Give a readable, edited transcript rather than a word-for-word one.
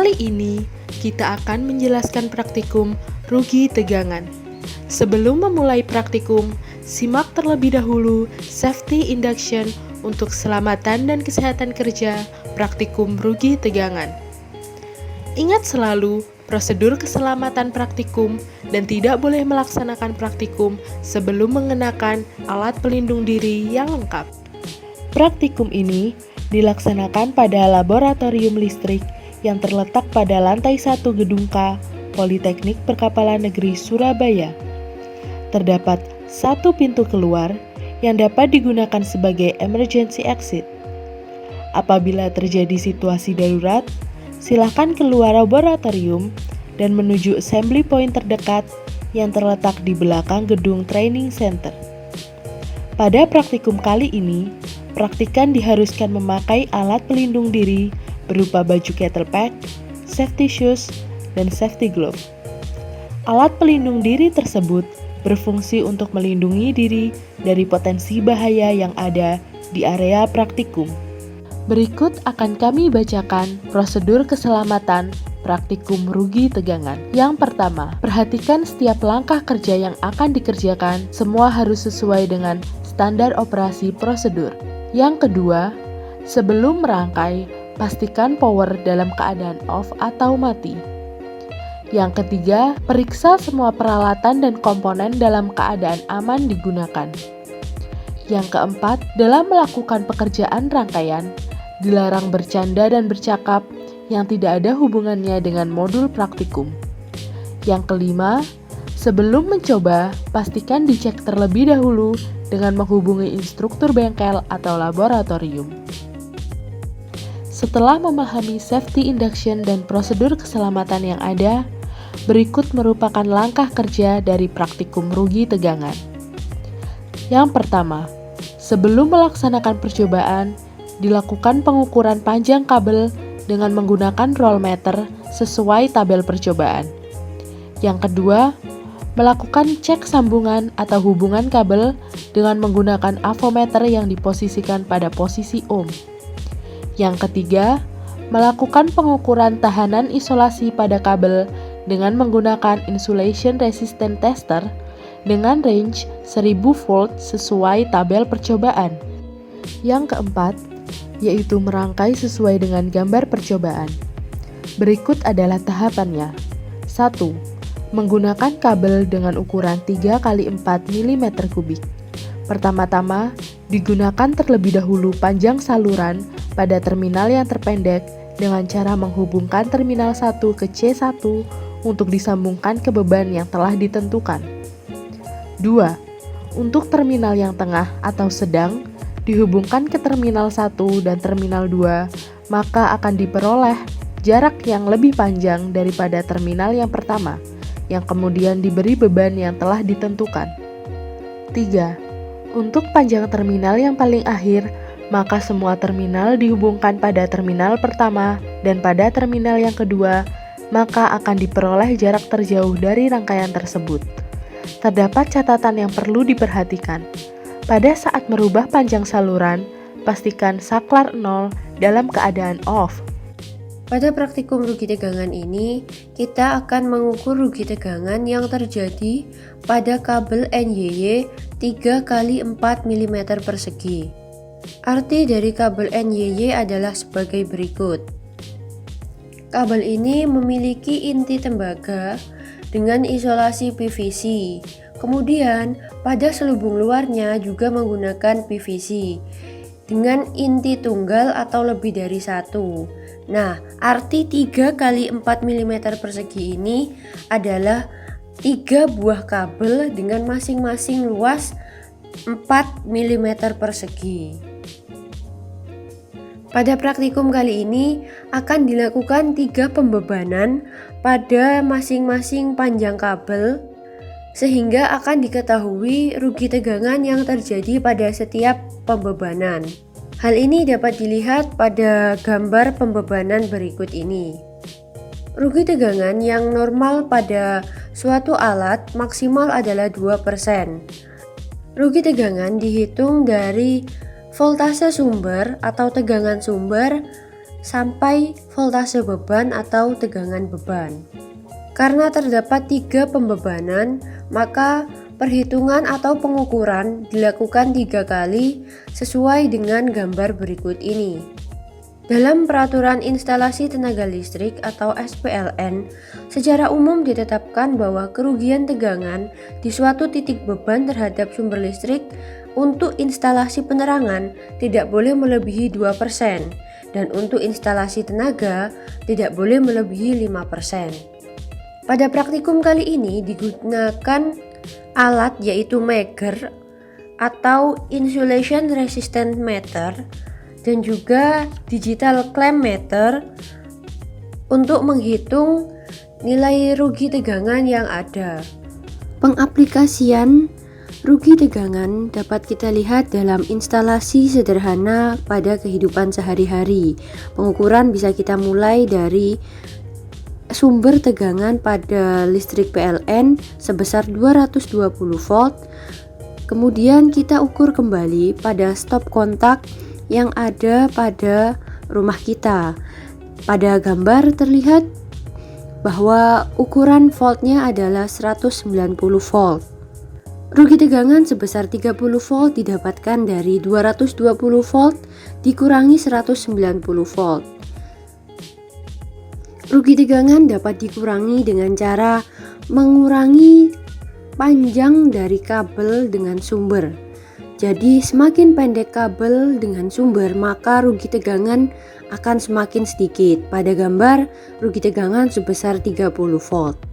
Kali ini kita akan menjelaskan praktikum rugi tegangan. Sebelum memulai praktikum, simak terlebih dahulu safety induction untuk keselamatan dan kesehatan kerja praktikum rugi tegangan. Ingat selalu prosedur keselamatan praktikum dan tidak boleh melaksanakan praktikum sebelum mengenakan alat pelindung diri yang lengkap. Praktikum ini dilaksanakan pada laboratorium listrik yang terletak pada lantai 1 Gedung K, Politeknik Perkapalan Negeri Surabaya. Terdapat satu pintu keluar yang dapat digunakan sebagai emergency exit. Apabila terjadi situasi darurat, silakan keluar laboratorium dan menuju assembly point terdekat yang terletak di belakang gedung training center. Pada praktikum kali ini, praktikan diharuskan memakai alat pelindung diri berupa baju kettle pack, safety shoes, dan safety glove. Alat pelindung diri tersebut berfungsi untuk melindungi diri dari potensi bahaya yang ada di area praktikum. Berikut akan kami bacakan prosedur keselamatan praktikum rugi tegangan. Yang pertama, perhatikan setiap langkah kerja yang akan dikerjakan, semua harus sesuai dengan standar operasi prosedur. Yang kedua, sebelum merangkai, pastikan power dalam keadaan off atau mati. Yang ketiga, periksa semua peralatan dan komponen dalam keadaan aman digunakan. Yang keempat, dalam melakukan pekerjaan rangkaian, dilarang bercanda dan bercakap yang tidak ada hubungannya dengan modul praktikum. Yang kelima, sebelum mencoba, pastikan dicek terlebih dahulu dengan menghubungi instruktur bengkel atau laboratorium. Setelah memahami safety induction dan prosedur keselamatan yang ada, berikut merupakan langkah kerja dari praktikum rugi tegangan. Yang pertama, sebelum melaksanakan percobaan, dilakukan pengukuran panjang kabel dengan menggunakan rollmeter sesuai tabel percobaan. Yang kedua, melakukan cek sambungan atau hubungan kabel dengan menggunakan avometer yang diposisikan pada posisi ohm. Yang ketiga, melakukan pengukuran tahanan isolasi pada kabel dengan menggunakan insulation resistant tester dengan range 1000 volt sesuai tabel percobaan. Yang keempat, yaitu merangkai sesuai dengan gambar percobaan. Berikut adalah tahapannya. 1. Menggunakan kabel dengan ukuran 3x4 mm kubik. Pertama-tama, digunakan terlebih dahulu panjang saluran pada terminal yang terpendek dengan cara menghubungkan terminal 1 ke C1 untuk disambungkan ke beban yang telah ditentukan. 2. Untuk terminal yang tengah atau sedang, dihubungkan ke terminal 1 dan terminal 2, maka akan diperoleh jarak yang lebih panjang daripada terminal yang pertama, yang kemudian diberi beban yang telah ditentukan. 3. Untuk panjang terminal yang paling akhir, maka semua terminal dihubungkan pada terminal pertama dan pada terminal yang kedua, maka akan diperoleh jarak terjauh dari rangkaian tersebut. Terdapat catatan yang perlu diperhatikan. Pada saat merubah panjang saluran, pastikan saklar 0 dalam keadaan off. Pada praktikum rugi tegangan ini, kita akan mengukur rugi tegangan yang terjadi pada kabel NYY 3x4 mm persegi. Arti dari kabel NYY adalah sebagai berikut. Kabel ini memiliki inti tembaga dengan isolasi PVC. Kemudian, pada selubung luarnya juga menggunakan PVC dengan inti tunggal atau lebih dari satu. Nah, arti 3x4 mm persegi ini adalah 3 buah kabel dengan masing-masing luas 4 mm persegi. Pada praktikum kali ini akan dilakukan 3 pembebanan pada masing-masing panjang kabel, sehingga akan diketahui rugi tegangan yang terjadi pada setiap pembebanan. Hal ini dapat dilihat pada gambar pembebanan berikut ini. Rugi tegangan yang normal pada suatu alat maksimal adalah 2%. Rugi tegangan dihitung dari voltase sumber atau tegangan sumber sampai voltase beban atau tegangan beban. Karena terdapat 3 pembebanan, maka perhitungan atau pengukuran dilakukan 3 kali sesuai dengan gambar berikut ini. Dalam Peraturan Instalasi Tenaga Listrik atau SPLN, secara umum ditetapkan bahwa kerugian tegangan di suatu titik beban terhadap sumber listrik untuk instalasi penerangan tidak boleh melebihi 2% dan untuk instalasi tenaga tidak boleh melebihi 5%. Pada praktikum kali ini digunakan alat yaitu Megger atau Insulation Resistant Meter dan juga digital clamp meter untuk menghitung nilai rugi tegangan yang ada. Pengaplikasian rugi tegangan dapat kita lihat dalam instalasi sederhana pada kehidupan sehari-hari. Pengukuran bisa kita mulai dari sumber tegangan pada listrik PLN sebesar 220 volt. Kemudian kita ukur kembali pada stop kontak yang ada pada rumah kita. Pada gambar terlihat bahwa ukuran voltnya adalah 190 volt. Rugi tegangan sebesar 30 volt didapatkan dari 220 volt dikurangi 190 volt. Rugi tegangan dapat dikurangi dengan cara mengurangi panjang dari kabel dengan sumber. Jadi semakin pendek kabel dengan sumber, maka rugi tegangan akan semakin sedikit. Pada gambar, rugi tegangan sebesar 30 volt.